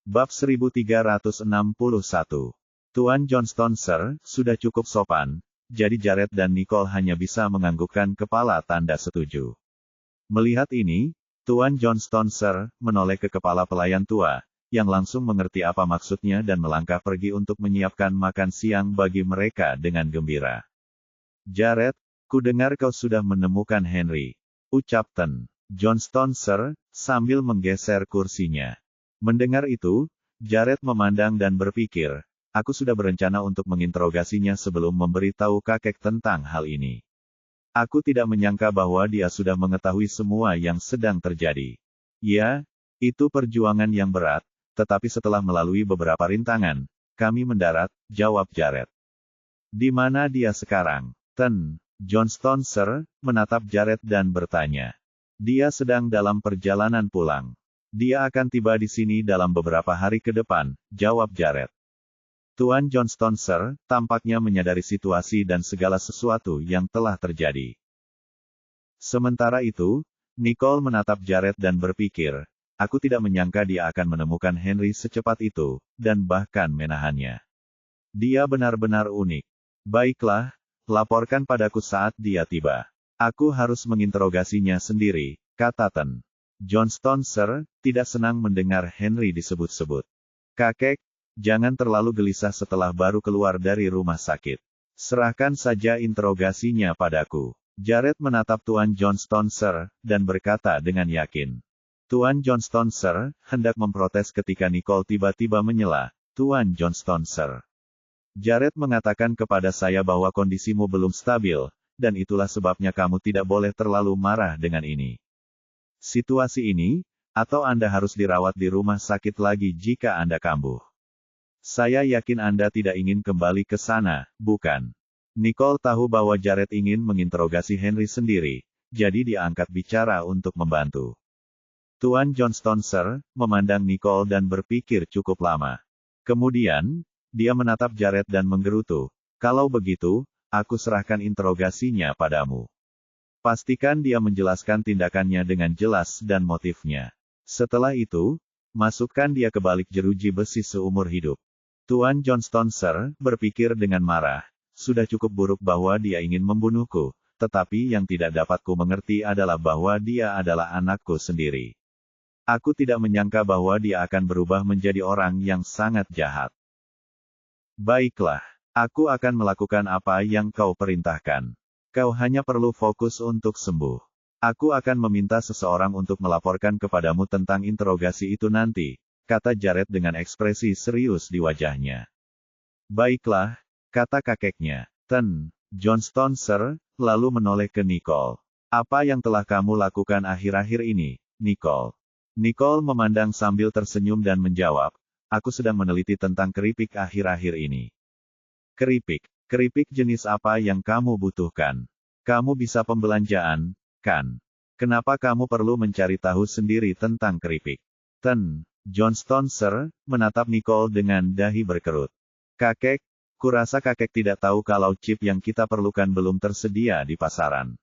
Bab 1361. Tuan Johnston, Sir, sudah cukup sopan, jadi Jared dan Nicole hanya bisa menganggukkan kepala tanda setuju. Melihat ini, Tuan Johnston, Sir, menoleh ke kepala pelayan tua, yang langsung mengerti apa maksudnya dan melangkah pergi untuk menyiapkan makan siang bagi mereka dengan gembira. Jared, ku dengar kau sudah menemukan Henry, ucap Ten Johnston, Sir, sambil menggeser kursinya. Mendengar itu, Jared memandang dan berpikir, aku sudah berencana untuk menginterogasinya sebelum memberitahu kakek tentang hal ini. Aku tidak menyangka bahwa dia sudah mengetahui semua yang sedang terjadi. Ya, itu perjuangan yang berat, tetapi setelah melalui beberapa rintangan, kami mendarat, jawab Jared. Di mana dia sekarang? Ten Johnston, Sir, menatap Jared dan bertanya. Dia sedang dalam perjalanan pulang. Dia akan tiba di sini dalam beberapa hari ke depan, jawab Jared. Tuan Johnston, Sir, tampaknya menyadari situasi dan segala sesuatu yang telah terjadi. Sementara itu, Nicole menatap Jared dan berpikir, aku tidak menyangka dia akan menemukan Henry secepat itu, dan bahkan menahannya. Dia benar-benar unik. Baiklah, laporkan padaku saat dia tiba. Aku harus menginterogasinya sendiri, kata Ten Johnston, Sir, tidak senang mendengar Henry disebut-sebut. Kakek, jangan terlalu gelisah setelah baru keluar dari rumah sakit. Serahkan saja interogasinya padaku. Jared menatap Tuan Johnston, Sir, dan berkata dengan yakin. Tuan Johnston, Sir, hendak memprotes ketika Nicole tiba-tiba menyela, Tuan Johnston, Sir. Jared mengatakan kepada saya bahwa kondisimu belum stabil, dan itulah sebabnya kamu tidak boleh terlalu marah dengan ini. Situasi ini, atau Anda harus dirawat di rumah sakit lagi jika Anda kambuh. Saya yakin Anda tidak ingin kembali ke sana, bukan? Nicole tahu bahwa Jared ingin menginterogasi Henry sendiri, jadi dia angkat bicara untuk membantu. Tuan Johnston, Sir, memandang Nicole dan berpikir cukup lama. Kemudian, dia menatap Jared dan menggerutu, kalau begitu, aku serahkan interogasinya padamu. Pastikan dia menjelaskan tindakannya dengan jelas dan motifnya. Setelah itu, masukkan dia ke balik jeruji besi seumur hidup. Tuan Johnston, Sir, berpikir dengan marah, sudah cukup buruk bahwa dia ingin membunuhku, tetapi yang tidak dapat ku mengerti adalah bahwa dia adalah anakku sendiri. Aku tidak menyangka bahwa dia akan berubah menjadi orang yang sangat jahat. Baiklah, aku akan melakukan apa yang kau perintahkan. Kau hanya perlu fokus untuk sembuh. Aku akan meminta seseorang untuk melaporkan kepadamu tentang interogasi itu nanti, kata Jared dengan ekspresi serius di wajahnya. Baiklah, kata kakeknya. Ten Johnston, Sir, lalu menoleh ke Nicole. Apa yang telah kamu lakukan akhir-akhir ini, Nicole? Nicole memandang sambil tersenyum dan menjawab, aku sedang meneliti tentang keripik akhir-akhir ini. Keripik? Keripik jenis apa yang kamu butuhkan? Kamu bisa pembelanjaan, kan? Kenapa kamu perlu mencari tahu sendiri tentang keripik? Ten Johnston, Sir, menatap Nicole dengan dahi berkerut. Kakek, kurasa kakek tidak tahu kalau chip yang kita perlukan belum tersedia di pasaran.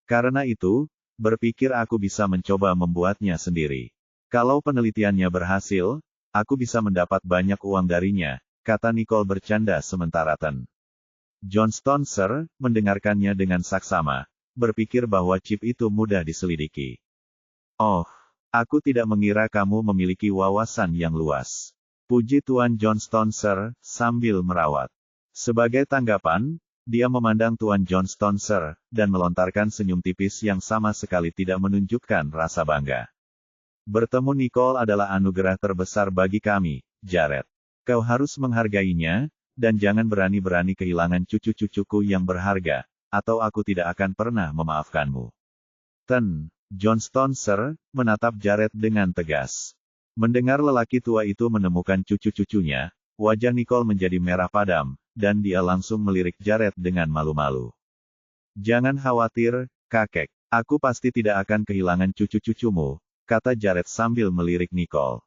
Karena itu, berpikir aku bisa mencoba membuatnya sendiri. Kalau penelitiannya berhasil, aku bisa mendapat banyak uang darinya, kata Nicole bercanda sementara Ten Johnston, Sir, mendengarkannya dengan saksama, berpikir bahwa chip itu mudah diselidiki. Oh, aku tidak mengira kamu memiliki wawasan yang luas. Puji Tuan Johnston, Sir, sambil merawat. Sebagai tanggapan, dia memandang Tuan Johnston, Sir, dan melontarkan senyum tipis yang sama sekali tidak menunjukkan rasa bangga. Bertemu Nicole adalah anugerah terbesar bagi kami, Jared. Kau harus menghargainya, dan jangan berani-berani kehilangan cucu-cucuku yang berharga, atau aku tidak akan pernah memaafkanmu. Ten Johnston, Sir, menatap Jared dengan tegas. Mendengar lelaki tua itu menemukan cucu-cucunya, wajah Nicole menjadi merah padam, dan dia langsung melirik Jared dengan malu-malu. Jangan khawatir, kakek, aku pasti tidak akan kehilangan cucu-cucumu, kata Jared sambil melirik Nicole.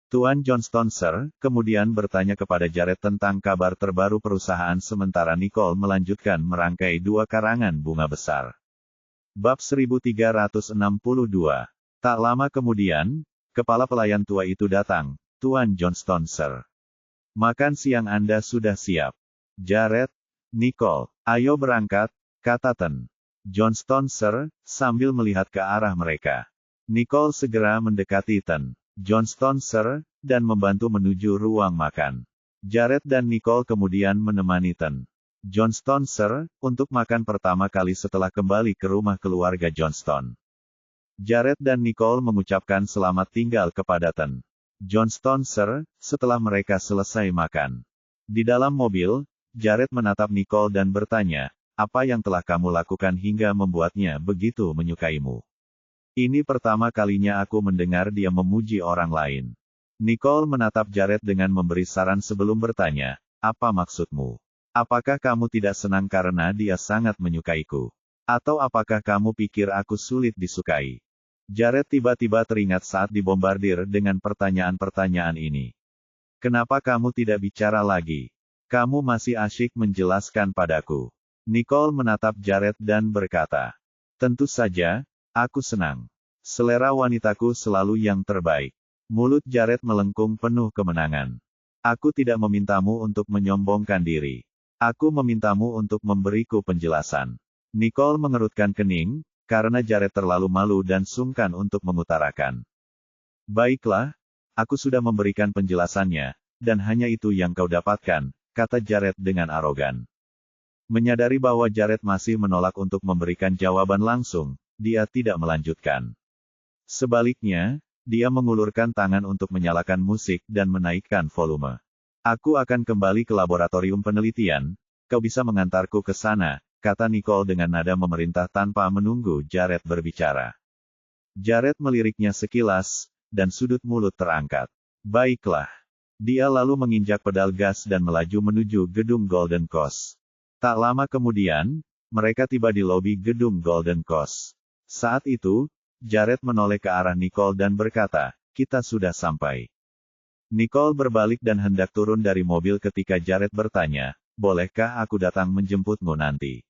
Tuan Johnston, Sir, kemudian bertanya kepada Jared tentang kabar terbaru perusahaan sementara Nicole melanjutkan merangkai 2 karangan bunga besar. Bab 1362. Tak lama kemudian, kepala pelayan tua itu datang, Tuan Johnston, Sir. Makan siang Anda sudah siap. Jared, Nicole, ayo berangkat, kata Ten. Johnston, Sir, sambil melihat ke arah mereka. Nicole segera mendekati Ten. Johnston, Sir, dan membantu menuju ruang makan. Jared dan Nicole kemudian menemani Ten. Johnston, Sir, untuk makan pertama kali setelah kembali ke rumah keluarga Johnston. Jared dan Nicole mengucapkan selamat tinggal kepada Ten. Johnston, Sir, setelah mereka selesai makan. Di dalam mobil, Jared menatap Nicole dan bertanya, apa yang telah kamu lakukan hingga membuatnya begitu menyukaimu? Ini pertama kalinya aku mendengar dia memuji orang lain. Nicole menatap Jared dengan memberi saran sebelum bertanya, apa maksudmu? Apakah kamu tidak senang karena dia sangat menyukaiku? Atau apakah kamu pikir aku sulit disukai? Jared tiba-tiba teringat saat dibombardir dengan pertanyaan-pertanyaan ini. Kenapa kamu tidak bicara lagi? Kamu masih asyik menjelaskan padaku. Nicole menatap Jared dan berkata, tentu saja, aku senang. Selera wanitaku selalu yang terbaik. Mulut Jared melengkung penuh kemenangan. Aku tidak memintamu untuk menyombongkan diri. Aku memintamu untuk memberiku penjelasan. Nicole mengerutkan kening, karena Jared terlalu malu dan sungkan untuk mengutarakan. Baiklah, aku sudah memberikan penjelasannya, dan hanya itu yang kau dapatkan, kata Jared dengan arogan. Menyadari bahwa Jared masih menolak untuk memberikan jawaban langsung, dia tidak melanjutkan. Sebaliknya, dia mengulurkan tangan untuk menyalakan musik dan menaikkan volume. Aku akan kembali ke laboratorium penelitian, kau bisa mengantarku ke sana, kata Nicole dengan nada memerintah tanpa menunggu Jared berbicara. Jared meliriknya sekilas, dan sudut mulut terangkat. Baiklah. Dia lalu menginjak pedal gas dan melaju menuju gedung Golden Coast. Tak lama kemudian, mereka tiba di lobi gedung Golden Coast. Saat itu, Jared menoleh ke arah Nicole dan berkata, kita sudah sampai. Nicole berbalik dan hendak turun dari mobil ketika Jared bertanya, bolehkah aku datang menjemputmu nanti?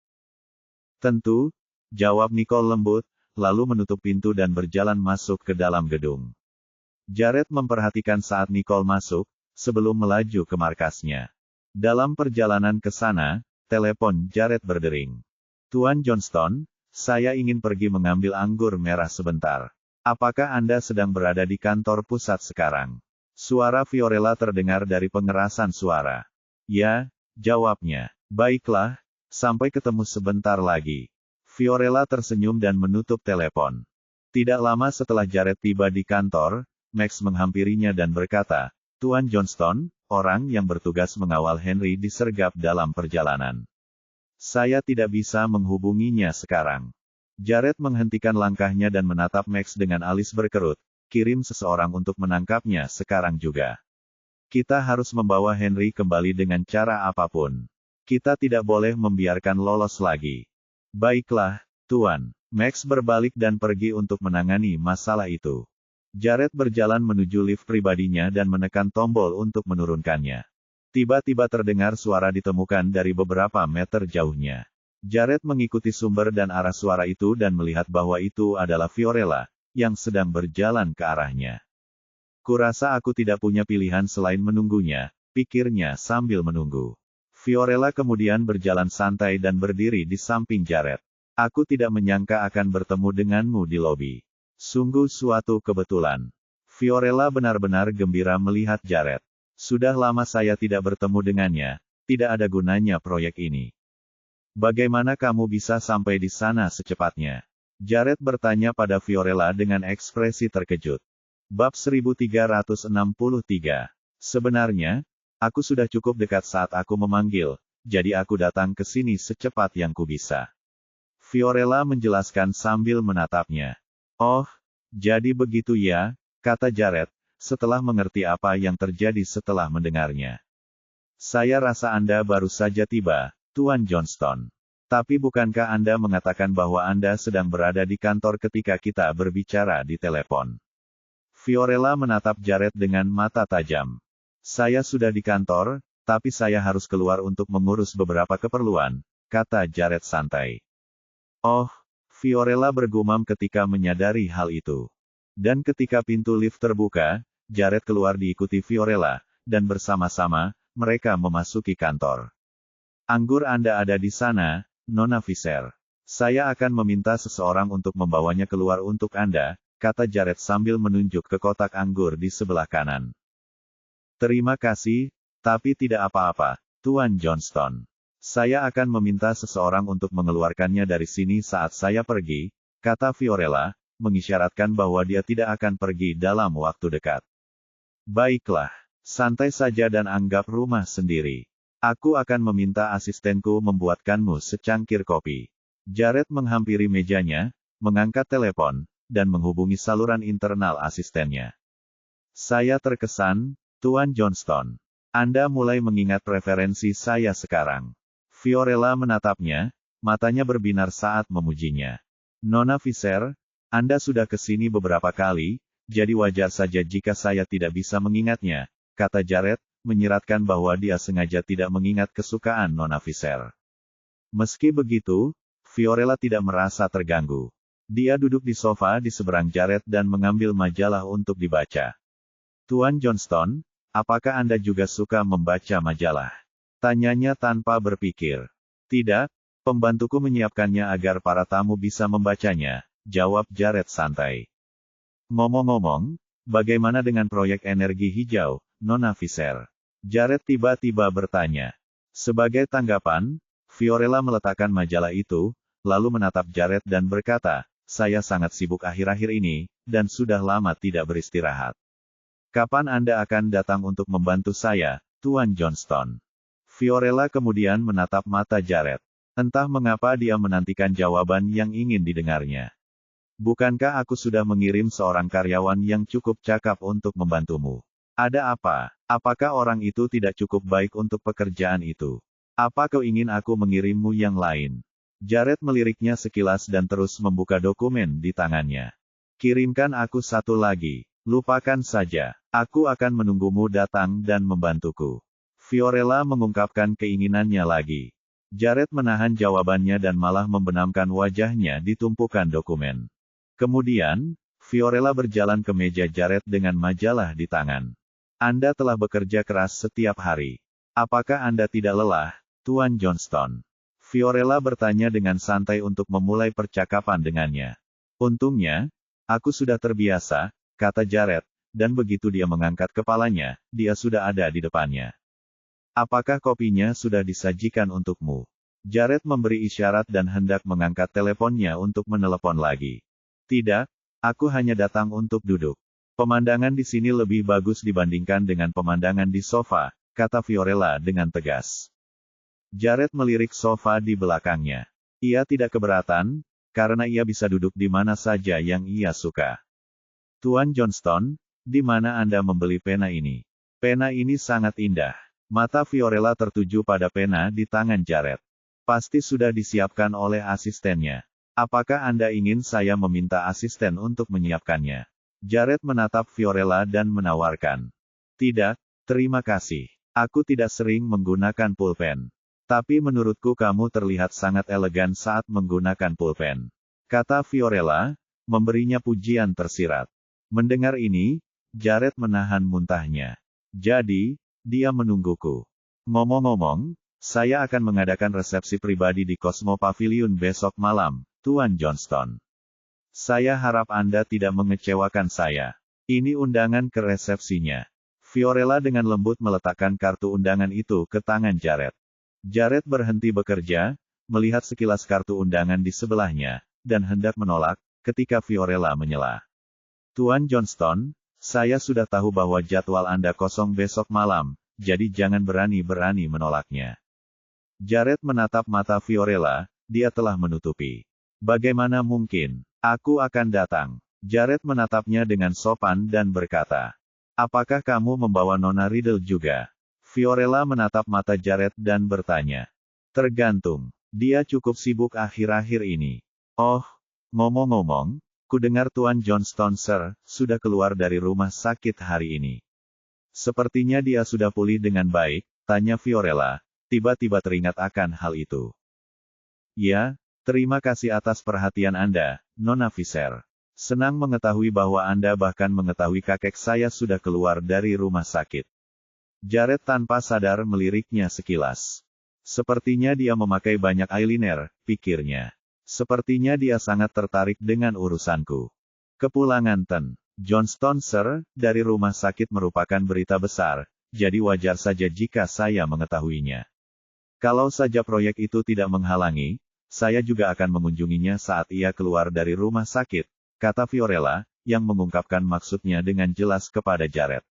Tentu, jawab Nicole lembut, lalu menutup pintu dan berjalan masuk ke dalam gedung. Jared memperhatikan saat Nicole masuk, sebelum melaju ke markasnya. Dalam perjalanan ke sana, telepon Jared berdering. Tuan Johnston, saya ingin pergi mengambil anggur merah sebentar. Apakah Anda sedang berada di kantor pusat sekarang? Suara Fiorella terdengar dari pengerasan suara. Ya, jawabnya. Baiklah, sampai ketemu sebentar lagi. Fiorella tersenyum dan menutup telepon. Tidak lama setelah Jared tiba di kantor, Max menghampirinya dan berkata, Tuan Johnston, orang yang bertugas mengawal Henry disergap dalam perjalanan. Saya tidak bisa menghubunginya sekarang. Jared menghentikan langkahnya dan menatap Max dengan alis berkerut. Kirim seseorang untuk menangkapnya sekarang juga. Kita harus membawa Henry kembali dengan cara apapun. Kita tidak boleh membiarkan lolos lagi. Baiklah, Tuan. Max berbalik dan pergi untuk menangani masalah itu. Jared berjalan menuju lift pribadinya dan menekan tombol untuk menurunkannya. Tiba-tiba terdengar suara ditemukan dari beberapa meter jauhnya. Jared mengikuti sumber dan arah suara itu dan melihat bahwa itu adalah Fiorella, yang sedang berjalan ke arahnya. Kurasa aku tidak punya pilihan selain menunggunya, pikirnya sambil menunggu. Fiorella kemudian berjalan santai dan berdiri di samping Jared. Aku tidak menyangka akan bertemu denganmu di lobi. Sungguh suatu kebetulan. Fiorella benar-benar gembira melihat Jared. Sudah lama saya tidak bertemu dengannya, tidak ada gunanya proyek ini. Bagaimana kamu bisa sampai di sana secepatnya? Jared bertanya pada Fiorella dengan ekspresi terkejut. Bab 1363. Sebenarnya, aku sudah cukup dekat saat aku memanggil, jadi aku datang ke sini secepat yang kubisa. Fiorella menjelaskan sambil menatapnya. Oh, jadi begitu ya, kata Jared, setelah mengerti apa yang terjadi setelah mendengarnya. Saya rasa Anda baru saja tiba, Tuan Johnston. Tapi bukankah Anda mengatakan bahwa Anda sedang berada di kantor ketika kita berbicara di telepon? Fiorella menatap Jared dengan mata tajam. Saya sudah di kantor, tapi saya harus keluar untuk mengurus beberapa keperluan, kata Jared santai. Oh, Fiorella bergumam ketika menyadari hal itu. Dan ketika pintu lift terbuka, Jared keluar diikuti Fiorella, dan bersama-sama, mereka memasuki kantor. Anggur Anda ada di sana, Nona Fisher. Saya akan meminta seseorang untuk membawanya keluar untuk Anda, kata Jared sambil menunjuk ke kotak anggur di sebelah kanan. Terima kasih, tapi tidak apa-apa, Tuan Johnston. Saya akan meminta seseorang untuk mengeluarkannya dari sini saat saya pergi, kata Fiorella, mengisyaratkan bahwa dia tidak akan pergi dalam waktu dekat. Baiklah, santai saja dan anggap rumah sendiri. Aku akan meminta asistenku membuatkanmu secangkir kopi. Jared menghampiri mejanya, mengangkat telepon, dan menghubungi saluran internal asistennya. Saya terkesan, Tuan Johnston. Anda mulai mengingat preferensi saya sekarang. Fiorella menatapnya, matanya berbinar saat memujinya. Nona Fisher, Anda sudah ke sini beberapa kali, jadi wajar saja jika saya tidak bisa mengingatnya, kata Jared, menyiratkan bahwa dia sengaja tidak mengingat kesukaan Nona Fisher. Meski begitu, Fiorella tidak merasa terganggu. Dia duduk di sofa di seberang Jared dan mengambil majalah untuk dibaca. Tuan Johnston, apakah Anda juga suka membaca majalah? Tanyanya tanpa berpikir. Tidak, pembantuku menyiapkannya agar para tamu bisa membacanya, jawab Jared santai. Ngomong-ngomong, bagaimana dengan proyek energi hijau, Nona Fisher? Jared tiba-tiba bertanya. Sebagai tanggapan, Fiorella meletakkan majalah itu, lalu menatap Jared dan berkata, saya sangat sibuk akhir-akhir ini, dan sudah lama tidak beristirahat. Kapan Anda akan datang untuk membantu saya, Tuan Johnston? Fiorella kemudian menatap mata Jared. Entah mengapa dia menantikan jawaban yang ingin didengarnya. Bukankah aku sudah mengirim seorang karyawan yang cukup cakap untuk membantumu? Ada apa? Apakah orang itu tidak cukup baik untuk pekerjaan itu? Apa kau ingin aku mengirimmu yang lain? Jared meliriknya sekilas dan terus membuka dokumen di tangannya. Kirimkan aku satu lagi. Lupakan saja. Aku akan menunggumu datang dan membantuku. Fiorella mengungkapkan keinginannya lagi. Jared menahan jawabannya dan malah membenamkan wajahnya di tumpukan dokumen. Kemudian, Fiorella berjalan ke meja Jared dengan majalah di tangan. Anda telah bekerja keras setiap hari. Apakah Anda tidak lelah, Tuan Johnston? Fiorella bertanya dengan santai untuk memulai percakapan dengannya. Untungnya, aku sudah terbiasa, kata Jared, dan begitu dia mengangkat kepalanya, dia sudah ada di depannya. Apakah kopinya sudah disajikan untukmu? Jared memberi isyarat dan hendak mengangkat teleponnya untuk menelepon lagi. Tidak, aku hanya datang untuk duduk. Pemandangan di sini lebih bagus dibandingkan dengan pemandangan di sofa, kata Fiorella dengan tegas. Jared melirik sofa di belakangnya. Ia tidak keberatan, karena ia bisa duduk di mana saja yang ia suka. Tuan Johnston, di mana Anda membeli pena ini? Pena ini sangat indah. Mata Fiorella tertuju pada pena di tangan Jared. Pasti sudah disiapkan oleh asistennya. Apakah Anda ingin saya meminta asisten untuk menyiapkannya? Jared menatap Fiorella dan menawarkan. Tidak, terima kasih. Aku tidak sering menggunakan pulpen. Tapi menurutku kamu terlihat sangat elegan saat menggunakan pulpen. Kata Fiorella, memberinya pujian tersirat. Mendengar ini, Jared menahan muntahnya. Jadi, dia menungguku. Ngomong-ngomong, saya akan mengadakan resepsi pribadi di Cosmo Pavilion besok malam, Tuan Johnston. Saya harap Anda tidak mengecewakan saya. Ini undangan ke resepsinya. Fiorella dengan lembut meletakkan kartu undangan itu ke tangan Jared. Jared berhenti bekerja, melihat sekilas kartu undangan di sebelahnya, dan hendak menolak, ketika Fiorella menyela. Tuan Johnston, saya sudah tahu bahwa jadwal Anda kosong besok malam, jadi jangan berani-berani menolaknya. Jared menatap mata Fiorella, dia telah menutupi. Bagaimana mungkin? Aku akan datang. Jared menatapnya dengan sopan dan berkata. Apakah kamu membawa Nona Riddle juga? Fiorella menatap mata Jared dan bertanya. Tergantung. Dia cukup sibuk akhir-akhir ini. Oh, ngomong-ngomong, kudengar Tuan Johnston Sir, sudah keluar dari rumah sakit hari ini. Sepertinya dia sudah pulih dengan baik, tanya Fiorella, tiba-tiba teringat akan hal itu. Ya, terima kasih atas perhatian Anda, Nona Fisher. Senang mengetahui bahwa Anda bahkan mengetahui kakek saya sudah keluar dari rumah sakit. Jared tanpa sadar meliriknya sekilas. Sepertinya dia memakai banyak eyeliner, pikirnya. Sepertinya dia sangat tertarik dengan urusanku. Kepulangan Johnston Sir, dari rumah sakit merupakan berita besar, jadi wajar saja jika saya mengetahuinya. Kalau saja proyek itu tidak menghalangi, saya juga akan mengunjunginya saat ia keluar dari rumah sakit, kata Fiorella, yang mengungkapkan maksudnya dengan jelas kepada Jared.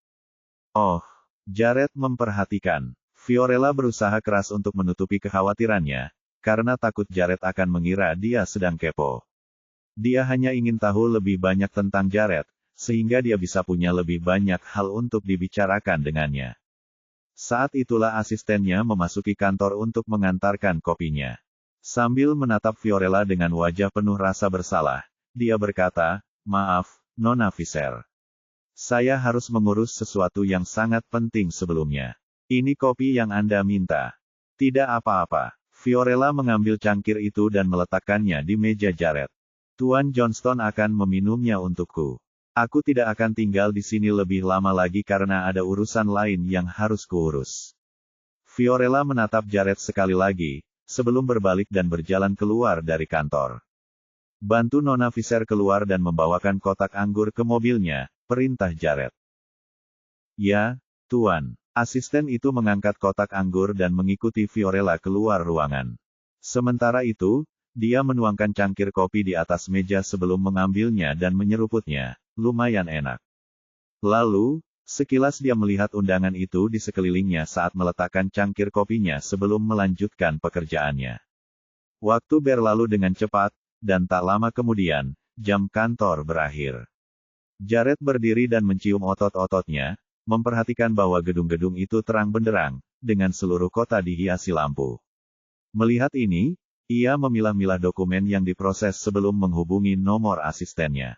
Oh, Jared memperhatikan. Fiorella berusaha keras untuk menutupi kekhawatirannya, karena takut Jared akan mengira dia sedang kepo. Dia hanya ingin tahu lebih banyak tentang Jared, sehingga dia bisa punya lebih banyak hal untuk dibicarakan dengannya. Saat itulah asistennya memasuki kantor untuk mengantarkan kopinya. Sambil menatap Fiorella dengan wajah penuh rasa bersalah, dia berkata, "Maaf, Nona Fisher. Saya harus mengurus sesuatu yang sangat penting sebelumnya. Ini kopi yang Anda minta." "Tidak apa-apa." Fiorella mengambil cangkir itu dan meletakkannya di meja Jared. "Tuan Johnston akan meminumnya untukku. Aku tidak akan tinggal di sini lebih lama lagi karena ada urusan lain yang harus kuurus." Fiorella menatap Jared sekali lagi, sebelum berbalik dan berjalan keluar dari kantor. "Bantu Nona Fisher keluar dan membawakan kotak anggur ke mobilnya," perintah Jared. "Ya, Tuan." Asisten itu mengangkat kotak anggur dan mengikuti Fiorella keluar ruangan. Sementara itu, dia menuangkan cangkir kopi di atas meja sebelum mengambilnya dan menyeruputnya. Lumayan enak. Lalu, sekilas dia melihat undangan itu di sekelilingnya saat meletakkan cangkir kopinya sebelum melanjutkan pekerjaannya. Waktu berlalu dengan cepat, dan tak lama kemudian, jam kantor berakhir. Jared berdiri dan mencium otot-ototnya, memperhatikan bahwa gedung-gedung itu terang benderang, dengan seluruh kota dihiasi lampu. Melihat ini, ia memilah-milah dokumen yang diproses sebelum menghubungi nomor asistennya.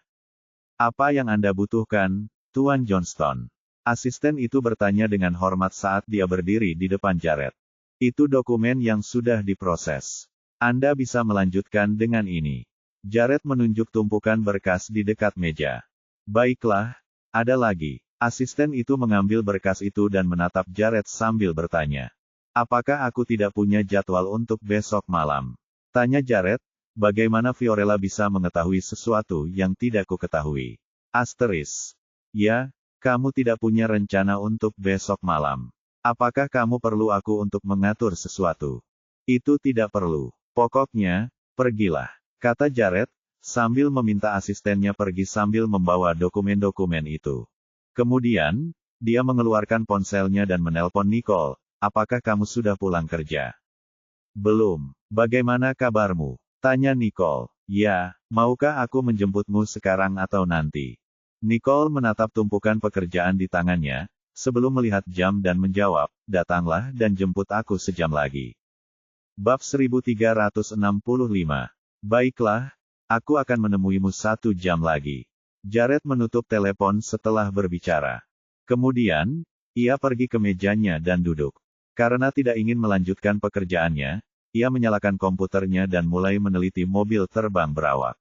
"Apa yang Anda butuhkan, Tuan Johnston?" Asisten itu bertanya dengan hormat saat dia berdiri di depan Jared. "Itu dokumen yang sudah diproses. Anda bisa melanjutkan dengan ini." Jared menunjuk tumpukan berkas di dekat meja. "Baiklah, ada lagi." Asisten itu mengambil berkas itu dan menatap Jared sambil bertanya. "Apakah aku tidak punya jadwal untuk besok malam?" Tanya Jared, bagaimana Fiorella bisa mengetahui sesuatu yang tidak ku ketahui. Ya, kamu tidak punya rencana untuk besok malam. Apakah kamu perlu aku untuk mengatur sesuatu? Itu tidak perlu. Pokoknya, pergilah, kata Jared, sambil meminta asistennya pergi sambil membawa dokumen-dokumen itu. Kemudian, dia mengeluarkan ponselnya dan menelpon Nicole. "Apakah kamu sudah pulang kerja?" "Belum. Bagaimana kabarmu?" tanya Nicole. "Ya, maukah aku menjemputmu sekarang atau nanti?" Nicole menatap tumpukan pekerjaan di tangannya, sebelum melihat jam dan menjawab, "Datanglah dan jemput aku sejam lagi." Bab 1365. "Baiklah, aku akan menemuimu 1 jam lagi." Jared menutup telepon setelah berbicara. Kemudian, ia pergi ke mejanya dan duduk. Karena tidak ingin melanjutkan pekerjaannya, ia menyalakan komputernya dan mulai meneliti mobil terbang berawak.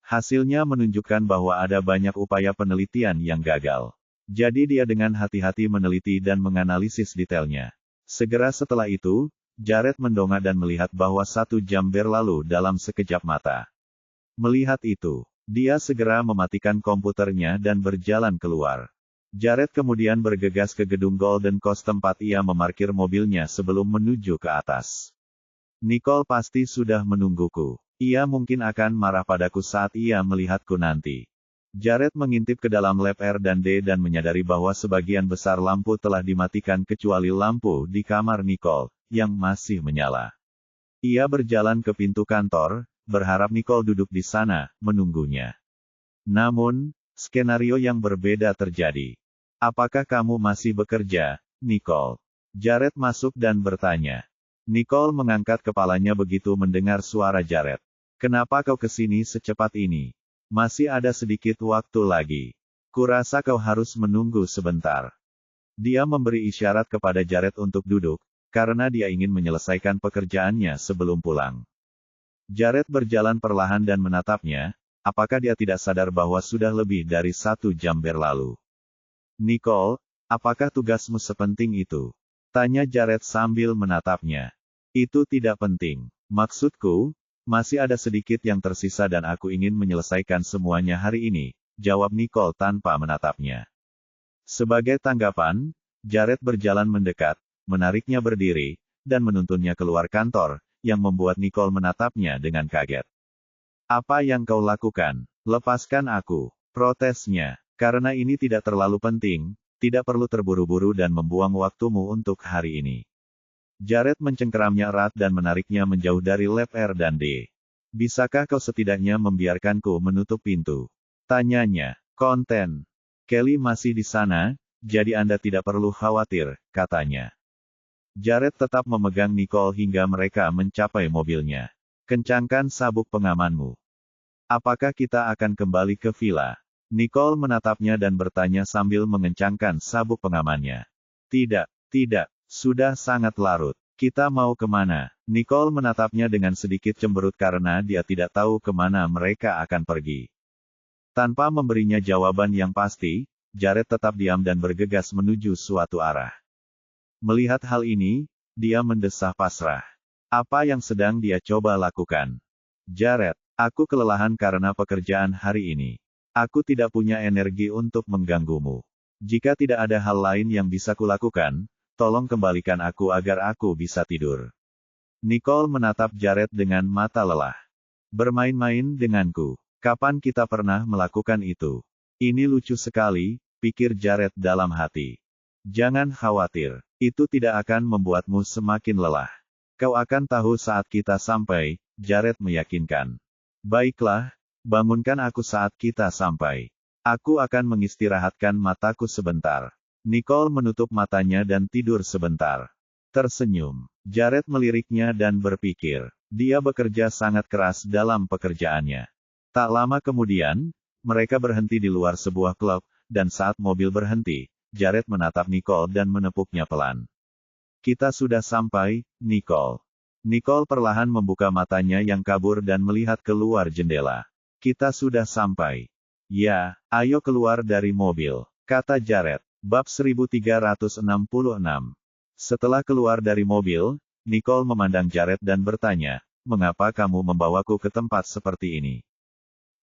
Hasilnya menunjukkan bahwa ada banyak upaya penelitian yang gagal. Jadi dia dengan hati-hati meneliti dan menganalisis detailnya. Segera setelah itu, Jared mendongak dan melihat bahwa 1 jam berlalu dalam sekejap mata. Melihat itu, dia segera mematikan komputernya dan berjalan keluar. Jared kemudian bergegas ke gedung Golden Coast tempat ia memarkir mobilnya sebelum menuju ke atas. "Nicole pasti sudah menungguku. Ia mungkin akan marah padaku saat ia melihatku nanti." Jared mengintip ke dalam lab R&D dan menyadari bahwa sebagian besar lampu telah dimatikan kecuali lampu di kamar Nicole, yang masih menyala. Ia berjalan ke pintu kantor, berharap Nicole duduk di sana, menunggunya. Namun, skenario yang berbeda terjadi. "Apakah kamu masih bekerja, Nicole?" Jared masuk dan bertanya. Nicole mengangkat kepalanya begitu mendengar suara Jared. "Kenapa kau kesini secepat ini? Masih ada sedikit waktu lagi. Kurasa kau harus menunggu sebentar." Dia memberi isyarat kepada Jared untuk duduk, karena dia ingin menyelesaikan pekerjaannya sebelum pulang. Jared berjalan perlahan dan menatapnya, apakah dia tidak sadar bahwa sudah lebih dari 1 jam berlalu? Nicole, apakah tugasmu sepenting itu? Tanya Jared sambil menatapnya. Itu tidak penting. Maksudku, masih ada sedikit yang tersisa dan aku ingin menyelesaikan semuanya hari ini, jawab Nicole tanpa menatapnya. Sebagai tanggapan, Jared berjalan mendekat, menariknya berdiri, dan menuntunnya keluar kantor, yang membuat Nicole menatapnya dengan kaget. Apa yang kau lakukan? Lepaskan aku, protesnya. Karena ini tidak terlalu penting, tidak perlu terburu-buru dan membuang waktumu untuk hari ini. Jared mencengkeramnya erat dan menariknya menjauh dari lab R&D. Bisakah kau setidaknya membiarkanku menutup pintu? Tanyanya. Konten. Kelly masih di sana, jadi Anda tidak perlu khawatir, katanya. Jared tetap memegang Nicole hingga mereka mencapai mobilnya. Kencangkan sabuk pengamanmu. Apakah kita akan kembali ke villa? Nicole menatapnya dan bertanya sambil mengencangkan sabuk pengamannya. Tidak, sudah sangat larut. Kita mau kemana? Nicole menatapnya dengan sedikit cemberut karena dia tidak tahu kemana mereka akan pergi. Tanpa memberinya jawaban yang pasti, Jared tetap diam dan bergegas menuju suatu arah. Melihat hal ini, dia mendesah pasrah. Apa yang sedang dia coba lakukan? Jared, aku kelelahan karena pekerjaan hari ini. Aku tidak punya energi untuk mengganggumu. Jika tidak ada hal lain yang bisa kulakukan, tolong kembalikan aku agar aku bisa tidur. Nicole menatap Jared dengan mata lelah. Bermain-main denganku. Kapan kita pernah melakukan itu? Ini lucu sekali, pikir Jared dalam hati. Jangan khawatir, itu tidak akan membuatmu semakin lelah. Kau akan tahu saat kita sampai, Jared meyakinkan. Baiklah, bangunkan aku saat kita sampai. Aku akan mengistirahatkan mataku sebentar. Nicole menutup matanya dan tidur sebentar. Tersenyum. Jared meliriknya dan berpikir, dia bekerja sangat keras dalam pekerjaannya. Tak lama kemudian, mereka berhenti di luar sebuah klub, dan saat mobil berhenti, Jared menatap Nicole dan menepuknya pelan. Kita sudah sampai, Nicole. Nicole perlahan membuka matanya yang kabur dan melihat keluar jendela. Kita sudah sampai. Ya, ayo keluar dari mobil, kata Jared. Bab 1366. Setelah keluar dari mobil, Nicole memandang Jared dan bertanya, mengapa kamu membawaku ke tempat seperti ini?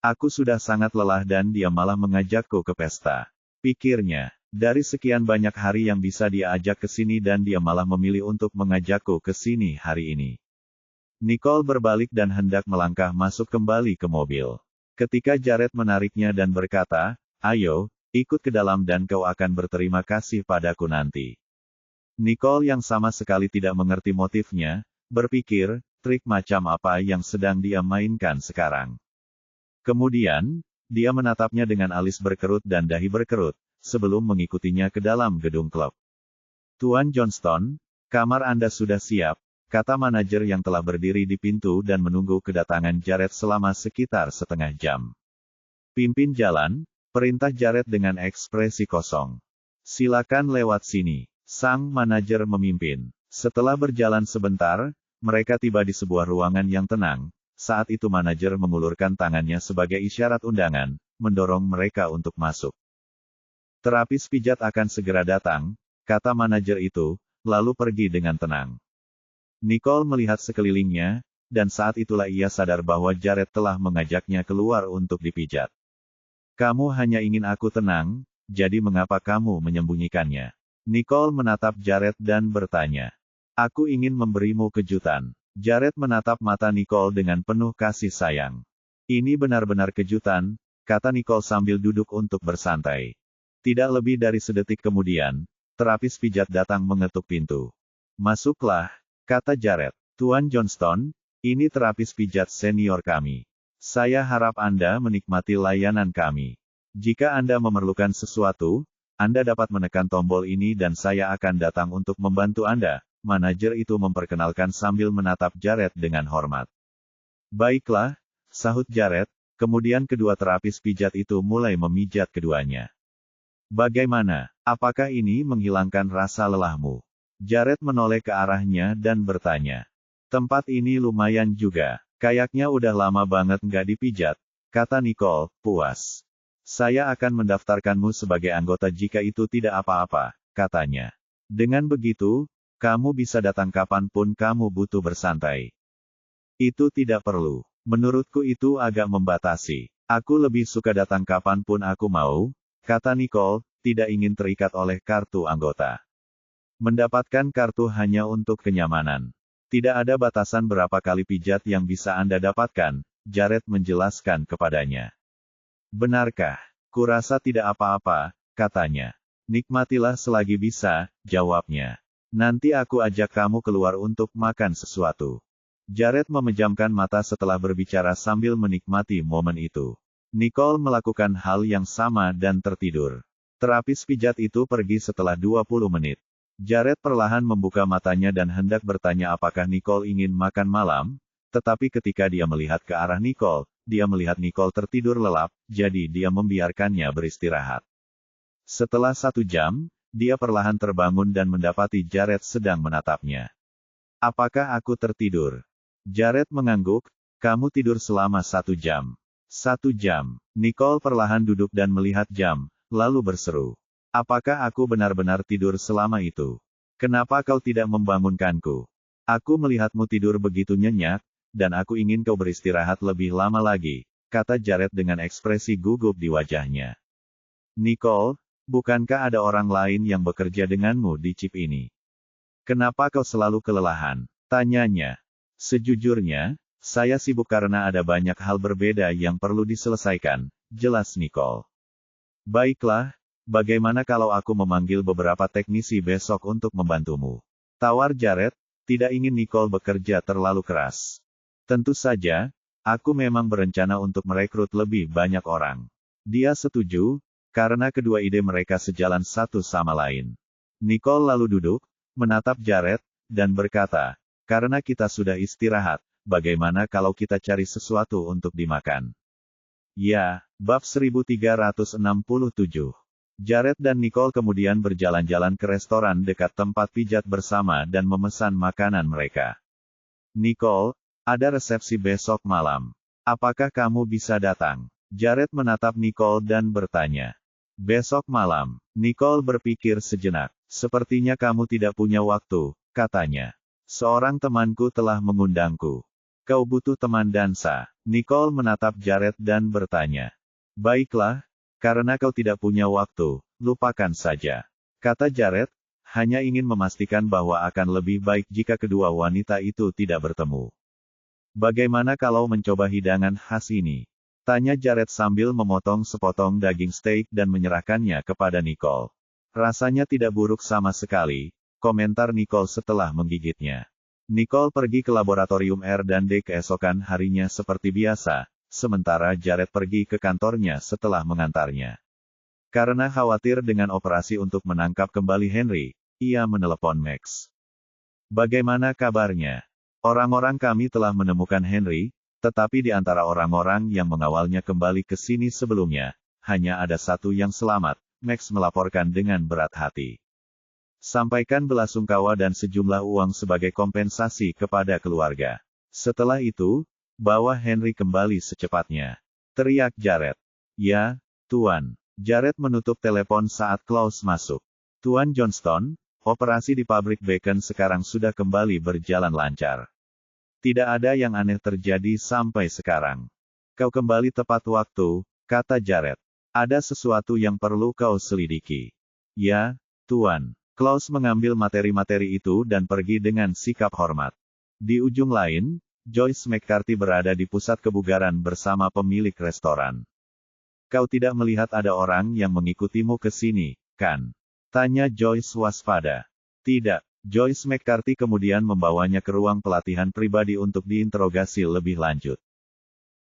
Aku sudah sangat lelah dan dia malah mengajakku ke pesta. Pikirnya, dari sekian banyak hari yang bisa dia ajak ke sini dan dia malah memilih untuk mengajakku ke sini hari ini. Nicole berbalik dan hendak melangkah masuk kembali ke mobil. Ketika Jared menariknya dan berkata, ayo, ikut ke dalam dan kau akan berterima kasih padaku nanti. Nicole yang sama sekali tidak mengerti motifnya, berpikir, trik macam apa yang sedang dia mainkan sekarang. Kemudian, dia menatapnya dengan alis berkerut dan dahi berkerut, sebelum mengikutinya ke dalam gedung klub. Tuan Johnston, kamar Anda sudah siap, kata manajer yang telah berdiri di pintu dan menunggu kedatangan Jared selama sekitar setengah jam. Pimpin jalan, perintah Jared dengan ekspresi kosong. Silakan lewat sini, sang manajer memimpin. Setelah berjalan sebentar, mereka tiba di sebuah ruangan yang tenang. Saat itu manajer mengulurkan tangannya sebagai isyarat undangan, mendorong mereka untuk masuk. Terapis pijat akan segera datang, kata manajer itu, lalu pergi dengan tenang. Nicole melihat sekelilingnya, dan saat itulah ia sadar bahwa Jared telah mengajaknya keluar untuk dipijat. Kamu hanya ingin aku tenang, jadi mengapa kamu menyembunyikannya? Nicole menatap Jared dan bertanya. Aku ingin memberimu kejutan. Jared menatap mata Nicole dengan penuh kasih sayang. Ini benar-benar kejutan, kata Nicole sambil duduk untuk bersantai. Tidak lebih dari sedetik kemudian, terapis pijat datang mengetuk pintu. Masuklah, kata Jared. Tuan Johnston, ini terapis pijat senior kami. Saya harap Anda menikmati layanan kami. Jika Anda memerlukan sesuatu, Anda dapat menekan tombol ini dan saya akan datang untuk membantu Anda. Manajer itu memperkenalkan sambil menatap Jared dengan hormat. Baiklah, sahut Jared, kemudian kedua terapis pijat itu mulai memijat keduanya. Bagaimana, apakah ini menghilangkan rasa lelahmu? Jared menoleh ke arahnya dan bertanya. Tempat ini lumayan juga, kayaknya udah lama banget nggak dipijat. kata Nicole, puas. Saya akan mendaftarkanmu sebagai anggota jika itu tidak apa-apa, katanya. Dengan begitu, kamu bisa datang kapanpun kamu butuh bersantai. Itu tidak perlu. Menurutku itu agak membatasi. Aku lebih suka datang kapanpun aku mau, kata Nicole, tidak ingin terikat oleh kartu anggota. Mendapatkan kartu hanya untuk kenyamanan. Tidak ada batasan berapa kali pijat yang bisa Anda dapatkan, Jared menjelaskan kepadanya. Benarkah? Kurasa tidak apa-apa, katanya. Nikmatilah selagi bisa, jawabnya. Nanti aku ajak kamu keluar untuk makan sesuatu. Jared memejamkan mata setelah berbicara sambil menikmati momen itu. Nicole melakukan hal yang sama dan tertidur. Terapis pijat itu pergi setelah 20 menit. Jared perlahan membuka matanya dan hendak bertanya apakah Nicole ingin makan malam, tetapi ketika dia melihat ke arah Nicole, dia melihat Nicole tertidur lelap, jadi dia membiarkannya beristirahat. Setelah 1 jam, dia perlahan terbangun dan mendapati Jared sedang menatapnya. Apakah aku tertidur? Jared mengangguk, kamu tidur selama 1 jam. 1 jam. Nicole perlahan duduk dan melihat jam, lalu berseru. Apakah aku benar-benar tidur selama itu? Kenapa kau tidak membangunkanku? Aku melihatmu tidur begitu nyenyak, dan aku ingin kau beristirahat lebih lama lagi, kata Jared dengan ekspresi gugup di wajahnya. Nicole, bukankah ada orang lain yang bekerja denganmu di chip ini? Kenapa kau selalu kelelahan? Tanyanya. Sejujurnya, saya sibuk karena ada banyak hal berbeda yang perlu diselesaikan, jelas Nicole. Baiklah, bagaimana kalau aku memanggil beberapa teknisi besok untuk membantumu? Tawar Jared, tidak ingin Nicole bekerja terlalu keras. Tentu saja, aku memang berencana untuk merekrut lebih banyak orang. Dia setuju, karena kedua ide mereka sejalan satu sama lain. Nicole lalu duduk, menatap Jared, dan berkata, karena kita sudah istirahat, bagaimana kalau kita cari sesuatu untuk dimakan? Ya, bab 1367. Jared dan Nicole kemudian berjalan-jalan ke restoran dekat tempat pijat bersama dan memesan makanan mereka. Nicole, ada resepsi besok malam. Apakah kamu bisa datang? Jared menatap Nicole dan bertanya. Besok malam, Nicole berpikir sejenak. Sepertinya kamu tidak punya waktu, katanya. Seorang temanku telah mengundangku. Kau butuh teman dansa. Nicole menatap Jared dan bertanya. Baiklah, karena kau tidak punya waktu, lupakan saja. Kata Jared, hanya ingin memastikan bahwa akan lebih baik jika kedua wanita itu tidak bertemu. Bagaimana kalau mencoba hidangan khas ini? Tanya Jared sambil memotong sepotong daging steak dan menyerahkannya kepada Nicole. Rasanya tidak buruk sama sekali, komentar Nicole setelah menggigitnya. Nicole pergi ke laboratorium R&D keesokan harinya seperti biasa, sementara Jared pergi ke kantornya setelah mengantarnya. Karena khawatir dengan operasi untuk menangkap kembali Henry, ia menelepon Max. Bagaimana kabarnya? Orang-orang kami telah menemukan Henry, tetapi di antara orang-orang yang mengawalnya kembali ke sini sebelumnya, hanya ada satu yang selamat, Max melaporkan dengan berat hati. Sampaikan belasungkawa dan sejumlah uang sebagai kompensasi kepada keluarga. Setelah itu, bawa Henry kembali secepatnya. Teriak Jared. Ya, Tuan. Jared menutup telepon saat Klaus masuk. Tuan Johnston, operasi di pabrik bacon sekarang sudah kembali berjalan lancar. Tidak ada yang aneh terjadi sampai sekarang. Kau kembali tepat waktu, kata Jared. Ada sesuatu yang perlu kau selidiki. Ya, Tuan. Klaus mengambil materi-materi itu dan pergi dengan sikap hormat. Di ujung lain, Joyce McCarthy berada di pusat kebugaran bersama pemilik restoran. Kau tidak melihat ada orang yang mengikutimu ke sini, kan? Tanya Joyce waspada. Tidak. Joyce McCarthy kemudian membawanya ke ruang pelatihan pribadi untuk diinterogasi lebih lanjut.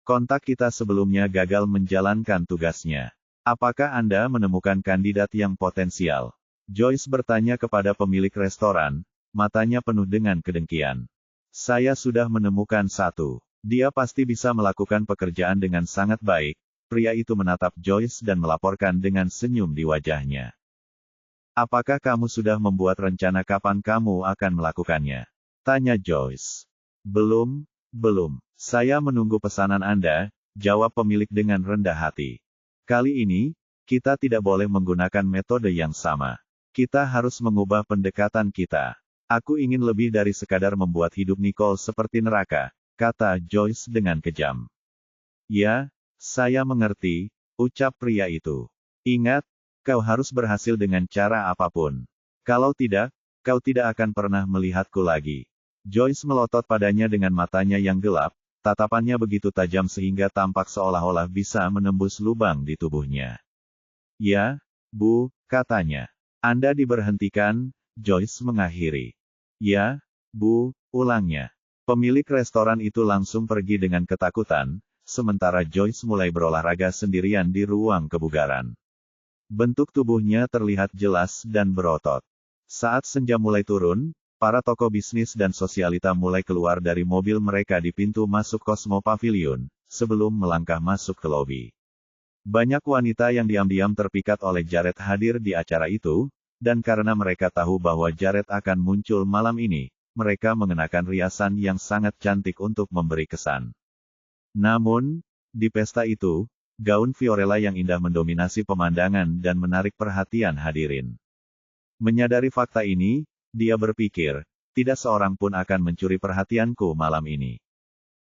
Kontak kita sebelumnya gagal menjalankan tugasnya. Apakah Anda menemukan kandidat yang potensial? Joyce bertanya kepada pemilik restoran, matanya penuh dengan kedengkian. Saya sudah menemukan satu. Dia pasti bisa melakukan pekerjaan dengan sangat baik. Pria itu menatap Joyce dan melaporkan dengan senyum di wajahnya. Apakah kamu sudah membuat rencana kapan kamu akan melakukannya? Tanya Joyce. Belum. Saya menunggu pesanan Anda, jawab pemilik dengan rendah hati. Kali ini, kita tidak boleh menggunakan metode yang sama. Kita harus mengubah pendekatan kita. Aku ingin lebih dari sekadar membuat hidup Nicole seperti neraka, kata Joyce dengan kejam. Ya, saya mengerti, ucap pria itu. Ingat, kau harus berhasil dengan cara apapun. Kalau tidak, kau tidak akan pernah melihatku lagi. Joyce melotot padanya dengan matanya yang gelap, tatapannya begitu tajam sehingga tampak seolah-olah bisa menembus lubang di tubuhnya. Ya, Bu, katanya. Anda diberhentikan, Joyce mengakhiri. Ya, Bu, ulangnya. Pemilik restoran itu langsung pergi dengan ketakutan, sementara Joyce mulai berolahraga sendirian di ruang kebugaran. Bentuk tubuhnya terlihat jelas dan berotot. Saat senja mulai turun, para tokoh bisnis dan sosialita mulai keluar dari mobil mereka di pintu masuk Cosmo Pavilion, sebelum melangkah masuk ke lobi. Banyak wanita yang diam-diam terpikat oleh Jared hadir di acara itu, dan karena mereka tahu bahwa Jared akan muncul malam ini, mereka mengenakan riasan yang sangat cantik untuk memberi kesan. Namun, di pesta itu, gaun Fiorella yang indah mendominasi pemandangan dan menarik perhatian hadirin. Menyadari fakta ini, dia berpikir, tidak seorang pun akan mencuri perhatianku malam ini.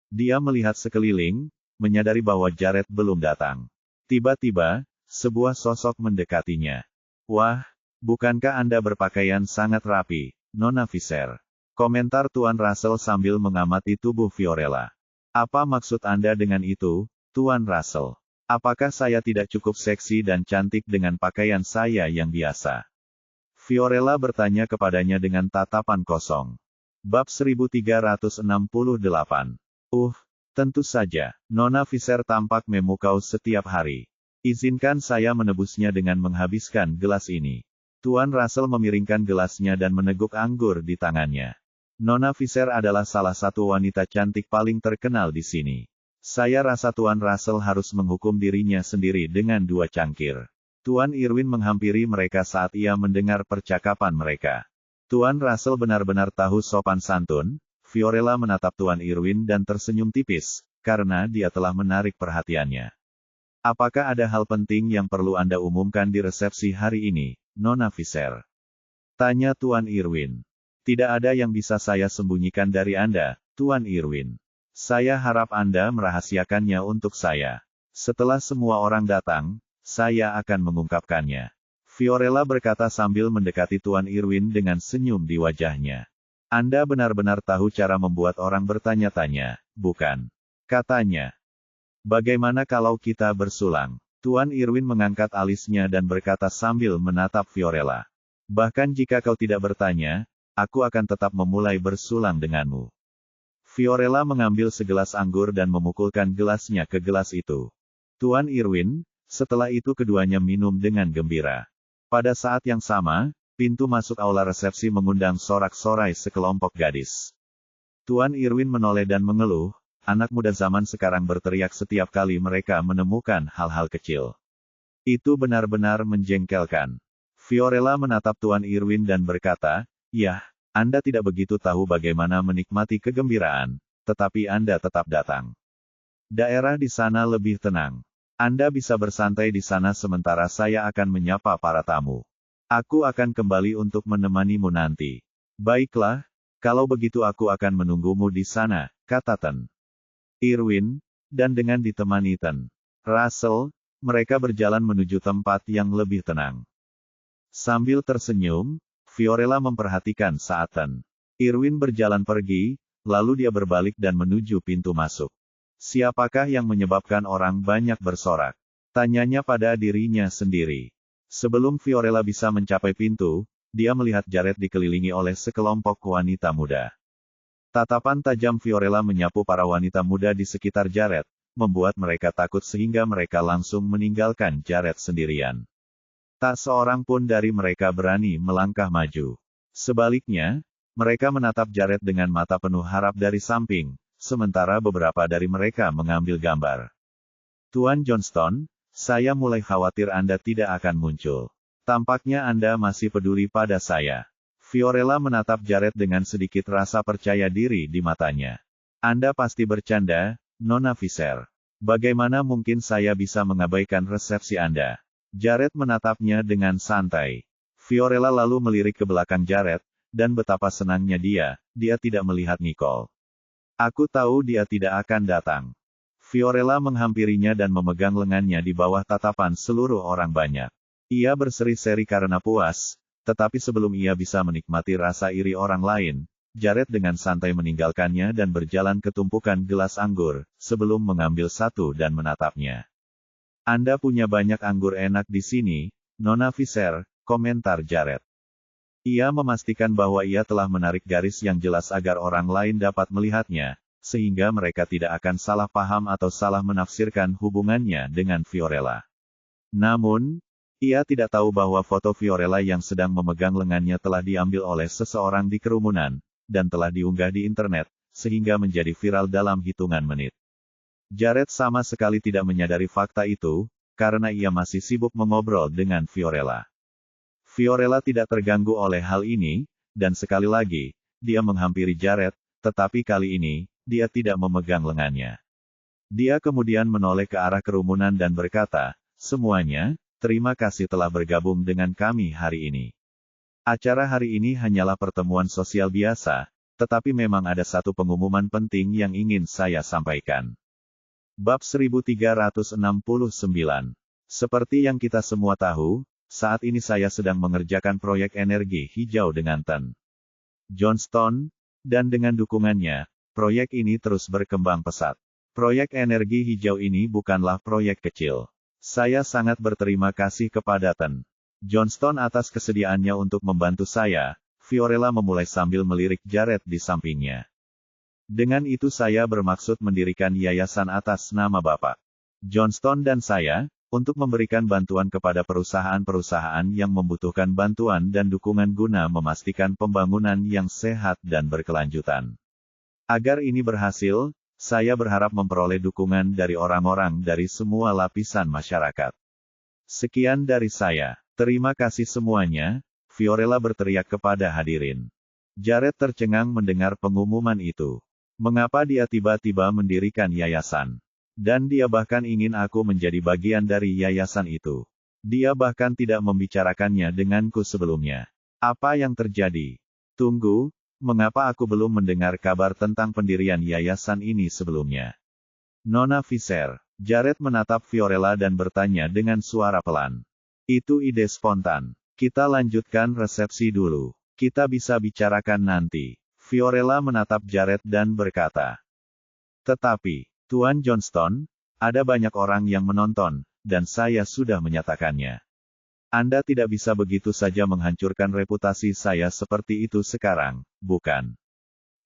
Dia melihat sekeliling, menyadari bahwa Jared belum datang. Tiba-tiba, sebuah sosok mendekatinya. Wah, bukankah Anda berpakaian sangat rapi, Nona Fisher? Komentar Tuan Russell sambil mengamati tubuh Fiorella. Apa maksud Anda dengan itu, Tuan Russell? Apakah saya tidak cukup seksi dan cantik dengan pakaian saya yang biasa? Fiorella bertanya kepadanya dengan tatapan kosong. Bab 1368. Tentu saja, Nona Fisher tampak memukau setiap hari. Izinkan saya menebusnya dengan menghabiskan gelas ini. Tuan Russell memiringkan gelasnya dan meneguk anggur di tangannya. Nona Fisher adalah salah satu wanita cantik paling terkenal di sini. Saya rasa Tuan Russell harus menghukum dirinya sendiri dengan 2 cangkir. Tuan Irwin menghampiri mereka saat ia mendengar percakapan mereka. Tuan Russell benar-benar tahu sopan santun. Fiorella menatap Tuan Irwin dan tersenyum tipis, karena dia telah menarik perhatiannya. Apakah ada hal penting yang perlu Anda umumkan di resepsi hari ini, Nona Fisher? Tanya Tuan Irwin. Tidak ada yang bisa saya sembunyikan dari Anda, Tuan Irwin. Saya harap Anda merahasiakannya untuk saya. Setelah semua orang datang, saya akan mengungkapkannya. Fiorella berkata sambil mendekati Tuan Irwin dengan senyum di wajahnya. Anda benar-benar tahu cara membuat orang bertanya-tanya, bukan? Katanya. Bagaimana kalau kita bersulang? Tuan Irwin mengangkat alisnya dan berkata sambil menatap Fiorella. Bahkan jika kau tidak bertanya, aku akan tetap memulai bersulang denganmu. Fiorella mengambil segelas anggur dan memukulkan gelasnya ke gelas itu. Tuan Irwin, setelah itu keduanya minum dengan gembira. Pada saat yang sama, pintu masuk aula resepsi mengundang sorak-sorai sekelompok gadis. Tuan Irwin menoleh dan mengeluh, anak muda zaman sekarang berteriak setiap kali mereka menemukan hal-hal kecil. Itu benar-benar menjengkelkan. Fiorella menatap Tuan Irwin dan berkata, "Yah, Anda tidak begitu tahu bagaimana menikmati kegembiraan, tetapi Anda tetap datang. Daerah di sana lebih tenang. Anda bisa bersantai di sana sementara saya akan menyapa para tamu. Aku akan kembali untuk menemanimu nanti." Baiklah, kalau begitu aku akan menunggumu di sana, kata Ten Irwin, dan dengan ditemani Ten Russell, mereka berjalan menuju tempat yang lebih tenang. Sambil tersenyum, Fiorella memperhatikan saat Ten Irwin berjalan pergi, lalu dia berbalik dan menuju pintu masuk. Siapakah yang menyebabkan orang banyak bersorak? Tanyanya pada dirinya sendiri. Sebelum Fiorella bisa mencapai pintu, dia melihat Jared dikelilingi oleh sekelompok wanita muda. Tatapan tajam Fiorella menyapu para wanita muda di sekitar Jared, membuat mereka takut sehingga mereka langsung meninggalkan Jared sendirian. Tak seorang pun dari mereka berani melangkah maju. Sebaliknya, mereka menatap Jared dengan mata penuh harap dari samping, sementara beberapa dari mereka mengambil gambar. Tuan Johnston, saya mulai khawatir Anda tidak akan muncul. Tampaknya Anda masih peduli pada saya. Fiorella menatap Jared dengan sedikit rasa percaya diri di matanya. Anda pasti bercanda, Nona Fisher. Bagaimana mungkin saya bisa mengabaikan resepsi Anda? Jared menatapnya dengan santai. Fiorella lalu melirik ke belakang Jared, dan betapa senangnya dia tidak melihat Nicole. Aku tahu dia tidak akan datang. Fiorella menghampirinya dan memegang lengannya di bawah tatapan seluruh orang banyak. Ia berseri-seri karena puas, tetapi sebelum ia bisa menikmati rasa iri orang lain, Jared dengan santai meninggalkannya dan berjalan ke tumpukan gelas anggur, sebelum mengambil satu dan menatapnya. Anda punya banyak anggur enak di sini, Nona Fisher, komentar Jared. Ia memastikan bahwa ia telah menarik garis yang jelas agar orang lain dapat melihatnya, sehingga mereka tidak akan salah paham atau salah menafsirkan hubungannya dengan Fiorella. Namun, ia tidak tahu bahwa foto Fiorella yang sedang memegang lengannya telah diambil oleh seseorang di kerumunan, dan telah diunggah di internet, sehingga menjadi viral dalam hitungan menit. Jared sama sekali tidak menyadari fakta itu, karena ia masih sibuk mengobrol dengan Fiorella. Fiorella tidak terganggu oleh hal ini, dan sekali lagi, dia menghampiri Jared, tetapi kali ini, dia tidak memegang lengannya. Dia kemudian menoleh ke arah kerumunan dan berkata, "Semuanya, terima kasih telah bergabung dengan kami hari ini. Acara hari ini hanyalah pertemuan sosial biasa, tetapi memang ada satu pengumuman penting yang ingin saya sampaikan." Bab 1369. Seperti yang kita semua tahu, saat ini saya sedang mengerjakan proyek energi hijau dengan Ten Johnston, dan dengan dukungannya, proyek ini terus berkembang pesat. Proyek energi hijau ini bukanlah proyek kecil. Saya sangat berterima kasih kepada Ten Johnston atas kesediaannya untuk membantu saya. Fiorella memulai sambil melirik Jared di sampingnya. Dengan itu saya bermaksud mendirikan yayasan atas nama Bapak Johnston dan saya, untuk memberikan bantuan kepada perusahaan-perusahaan yang membutuhkan bantuan dan dukungan guna memastikan pembangunan yang sehat dan berkelanjutan. Agar ini berhasil, saya berharap memperoleh dukungan dari orang-orang dari semua lapisan masyarakat. Sekian dari saya. Terima kasih semuanya, Fiorella berteriak kepada hadirin. Jared tercengang mendengar pengumuman itu. Mengapa dia tiba-tiba mendirikan yayasan? Dan dia bahkan ingin aku menjadi bagian dari yayasan itu. Dia bahkan tidak membicarakannya denganku sebelumnya. Apa yang terjadi? Tunggu, mengapa aku belum mendengar kabar tentang pendirian yayasan ini sebelumnya? Nona Fisher. Jared menatap Fiorella dan bertanya dengan suara pelan. Itu ide spontan. Kita lanjutkan resepsi dulu. Kita bisa bicarakan nanti. Fiorella menatap Jared dan berkata. Tetapi, Tuan Johnston, ada banyak orang yang menonton, dan saya sudah menyatakannya. Anda tidak bisa begitu saja menghancurkan reputasi saya seperti itu sekarang, bukan?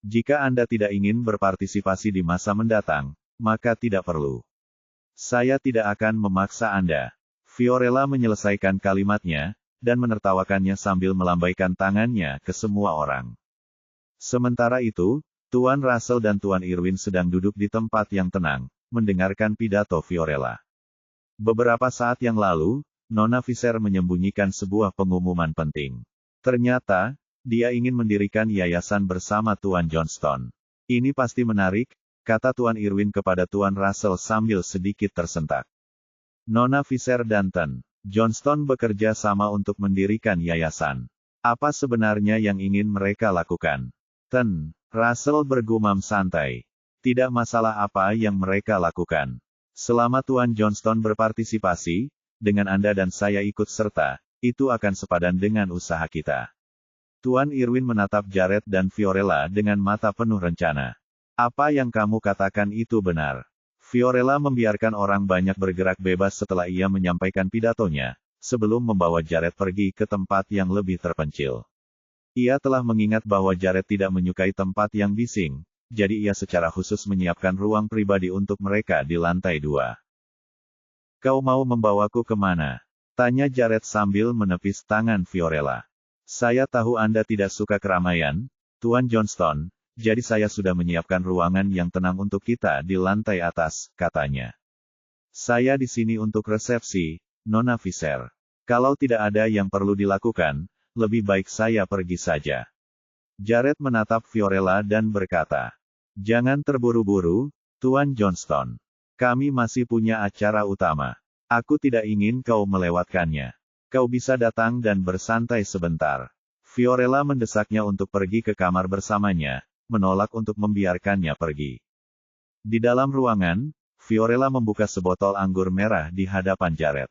Jika Anda tidak ingin berpartisipasi di masa mendatang, maka tidak perlu. Saya tidak akan memaksa Anda. Fiorella menyelesaikan kalimatnya, dan menertawakannya sambil melambaikan tangannya ke semua orang. Sementara itu, Tuan Russell dan Tuan Irwin sedang duduk di tempat yang tenang, mendengarkan pidato Fiorella. Beberapa saat yang lalu, Nona Fisher menyembunyikan sebuah pengumuman penting. Ternyata, dia ingin mendirikan yayasan bersama Tuan Johnston. Ini pasti menarik, kata Tuan Irwin kepada Tuan Russell sambil sedikit tersentak. Nona Fisher dan Ten Johnston bekerja sama untuk mendirikan yayasan. Apa sebenarnya yang ingin mereka lakukan? Ten Russell bergumam santai. Tidak masalah apa yang mereka lakukan. Selama Tuan Johnston berpartisipasi, dengan Anda dan saya ikut serta, itu akan sepadan dengan usaha kita. Tuan Irwin menatap Jared dan Fiorella dengan mata penuh rencana. Apa yang kamu katakan itu benar. Fiorella membiarkan orang banyak bergerak bebas setelah ia menyampaikan pidatonya, sebelum membawa Jared pergi ke tempat yang lebih terpencil. Ia telah mengingat bahwa Jared tidak menyukai tempat yang bising, jadi ia secara khusus menyiapkan ruang pribadi untuk mereka di lantai 2. Kau mau membawaku kemana? Tanya Jared sambil menepis tangan Fiorella. Saya tahu Anda tidak suka keramaian, Tuan Johnston, jadi saya sudah menyiapkan ruangan yang tenang untuk kita di lantai atas, katanya. Saya di sini untuk resepsi, Nona Fisher. Kalau tidak ada yang perlu dilakukan, lebih baik saya pergi saja. Jared menatap Fiorella dan berkata, jangan terburu-buru, Tuan Johnston. Kami masih punya acara utama. Aku tidak ingin kau melewatkannya. Kau bisa datang dan bersantai sebentar. Fiorella mendesaknya untuk pergi ke kamar bersamanya, menolak untuk membiarkannya pergi. Di dalam ruangan, Fiorella membuka sebotol anggur merah di hadapan Jared.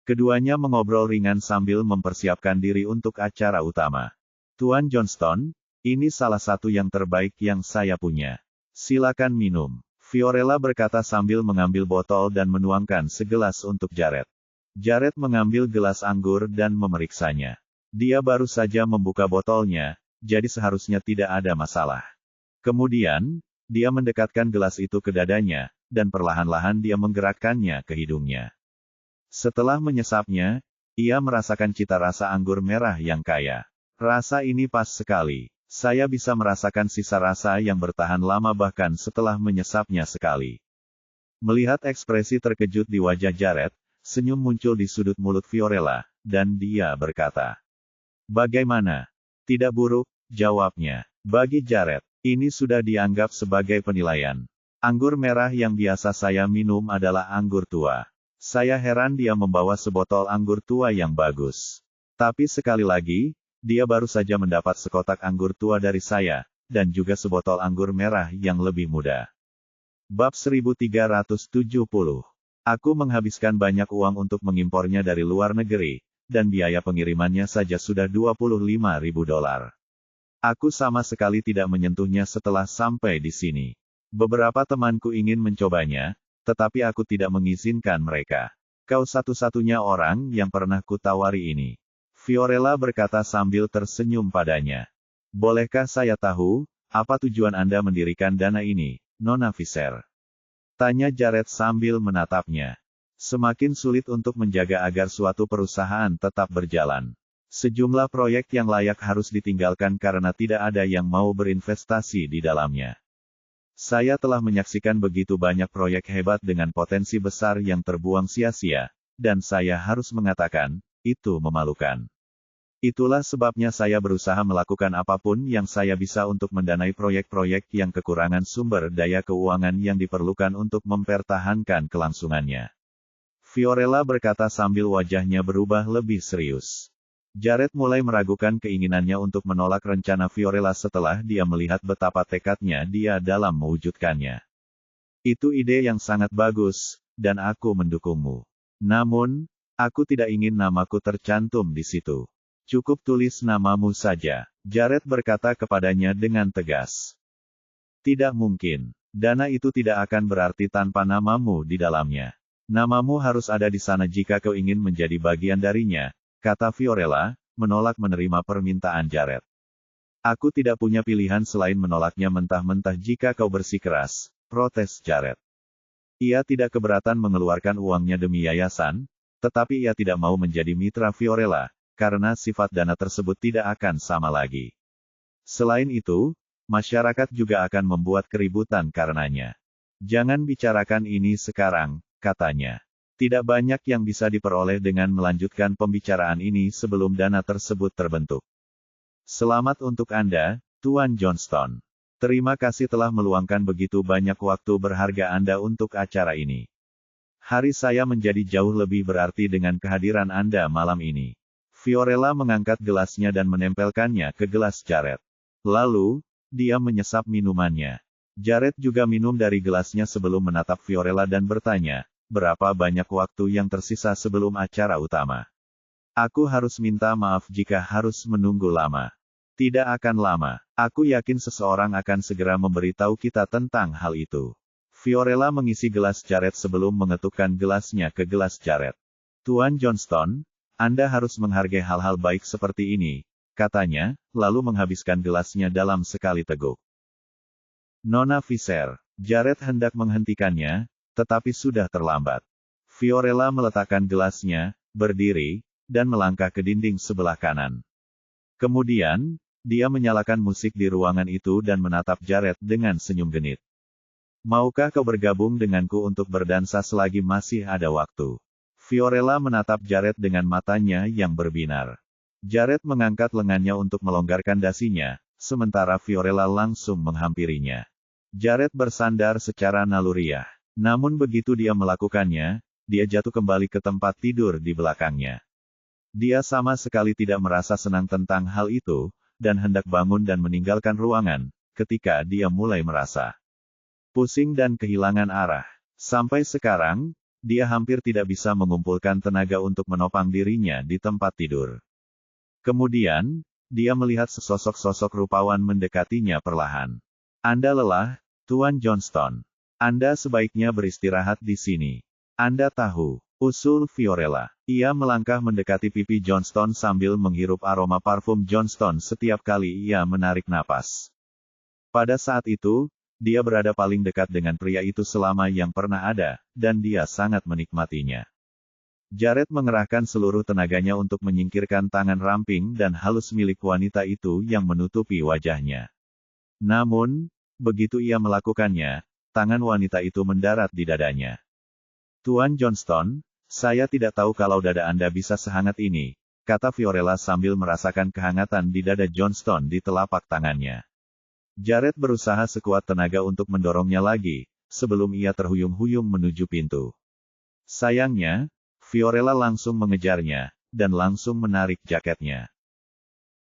Keduanya mengobrol ringan sambil mempersiapkan diri untuk acara utama. Tuan Johnston, ini salah satu yang terbaik yang saya punya. Silakan minum. Fiorella berkata sambil mengambil botol dan menuangkan segelas untuk Jared. Jared mengambil gelas anggur dan memeriksanya. Dia baru saja membuka botolnya, jadi seharusnya tidak ada masalah. Kemudian, dia mendekatkan gelas itu ke dadanya, dan perlahan-lahan dia menggerakkannya ke hidungnya. Setelah menyesapnya, ia merasakan cita rasa anggur merah yang kaya. Rasa ini pas sekali. Saya bisa merasakan sisa rasa yang bertahan lama bahkan setelah menyesapnya sekali. Melihat ekspresi terkejut di wajah Jared, senyum muncul di sudut mulut Fiorella, dan dia berkata, "Bagaimana? Tidak buruk," jawabnya. Bagi Jared, ini sudah dianggap sebagai penilaian. Anggur merah yang biasa saya minum adalah anggur tua. Saya heran dia membawa sebotol anggur tua yang bagus. Tapi sekali lagi, dia baru saja mendapat sekotak anggur tua dari saya, dan juga sebotol anggur merah yang lebih muda. Bab 1370. Aku menghabiskan banyak uang untuk mengimpornya dari luar negeri, dan biaya pengirimannya saja sudah $25.000. Aku sama sekali tidak menyentuhnya setelah sampai di sini. Beberapa temanku ingin mencobanya, tetapi aku tidak mengizinkan mereka. Kau satu-satunya orang yang pernah kutawari ini. Fiorella berkata sambil tersenyum padanya. Bolehkah saya tahu, apa tujuan Anda mendirikan dana ini, Nona Fisher? Tanya Jared sambil menatapnya. Semakin sulit untuk menjaga agar suatu perusahaan tetap berjalan. Sejumlah proyek yang layak harus ditinggalkan karena tidak ada yang mau berinvestasi di dalamnya. Saya telah menyaksikan begitu banyak proyek hebat dengan potensi besar yang terbuang sia-sia, dan saya harus mengatakan, itu memalukan. Itulah sebabnya saya berusaha melakukan apapun yang saya bisa untuk mendanai proyek-proyek yang kekurangan sumber daya keuangan yang diperlukan untuk mempertahankan kelangsungannya. Fiorella berkata sambil wajahnya berubah lebih serius. Jared mulai meragukan keinginannya untuk menolak rencana Fiorella setelah dia melihat betapa tekadnya dia dalam mewujudkannya. Itu ide yang sangat bagus, dan aku mendukungmu. Namun, aku tidak ingin namaku tercantum di situ. Cukup tulis namamu saja, Jared berkata kepadanya dengan tegas. Tidak mungkin. Dana itu tidak akan berarti tanpa namamu di dalamnya. Namamu harus ada di sana jika kau ingin menjadi bagian darinya, kata Fiorella, menolak menerima permintaan Jared. Aku tidak punya pilihan selain menolaknya mentah-mentah jika kau bersikeras, protes Jared. Ia tidak keberatan mengeluarkan uangnya demi yayasan, tetapi ia tidak mau menjadi mitra Fiorella, karena sifat dana tersebut tidak akan sama lagi. Selain itu, masyarakat juga akan membuat keributan karenanya. Jangan bicarakan ini sekarang, katanya. Tidak banyak yang bisa diperoleh dengan melanjutkan pembicaraan ini sebelum dana tersebut terbentuk. Selamat untuk Anda, Tuan Johnston. Terima kasih telah meluangkan begitu banyak waktu berharga Anda untuk acara ini. Hari saya menjadi jauh lebih berarti dengan kehadiran Anda malam ini. Fiorella mengangkat gelasnya dan menempelkannya ke gelas Jared. Lalu, dia menyesap minumannya. Jared juga minum dari gelasnya sebelum menatap Fiorella dan bertanya, berapa banyak waktu yang tersisa sebelum acara utama? Aku harus minta maaf jika harus menunggu lama. Tidak akan lama. Aku yakin seseorang akan segera memberitahu kita tentang hal itu. Fiorella mengisi gelas Jared sebelum mengetukkan gelasnya ke gelas Jared. Tuan Johnston, Anda harus menghargai hal-hal baik seperti ini, katanya, lalu menghabiskan gelasnya dalam sekali teguk. Nona Fisher, Jared hendak menghentikannya, tetapi sudah terlambat. Fiorella meletakkan gelasnya, berdiri, dan melangkah ke dinding sebelah kanan. Kemudian, dia menyalakan musik di ruangan itu dan menatap Jared dengan senyum genit. Maukah kau bergabung denganku untuk berdansa selagi masih ada waktu? Fiorella menatap Jared dengan matanya yang berbinar. Jared mengangkat lengannya untuk melonggarkan dasinya, sementara Fiorella langsung menghampirinya. Jared bersandar secara naluriah. Namun begitu dia melakukannya, dia jatuh kembali ke tempat tidur di belakangnya. Dia sama sekali tidak merasa senang tentang hal itu, dan hendak bangun dan meninggalkan ruangan, ketika dia mulai merasa pusing dan kehilangan arah. Sampai sekarang, dia hampir tidak bisa mengumpulkan tenaga untuk menopang dirinya di tempat tidur. Kemudian, dia melihat sesosok-sosok rupawan mendekatinya perlahan. Anda lelah, Tuan Johnston. Anda sebaiknya beristirahat di sini. Anda tahu, usul Fiorella. Ia melangkah mendekati pipi Johnston sambil menghirup aroma parfum Johnston setiap kali ia menarik napas. Pada saat itu, dia berada paling dekat dengan pria itu selama yang pernah ada, dan dia sangat menikmatinya. Jared mengerahkan seluruh tenaganya untuk menyingkirkan tangan ramping dan halus milik wanita itu yang menutupi wajahnya. Namun, begitu ia melakukannya, tangan wanita itu mendarat di dadanya. Tuan Johnston, saya tidak tahu kalau dada Anda bisa sehangat ini, kata Fiorella sambil merasakan kehangatan di dada Johnston di telapak tangannya. Jared berusaha sekuat tenaga untuk mendorongnya lagi, sebelum ia terhuyung-huyung menuju pintu. Sayangnya, Fiorella langsung mengejarnya, dan langsung menarik jaketnya.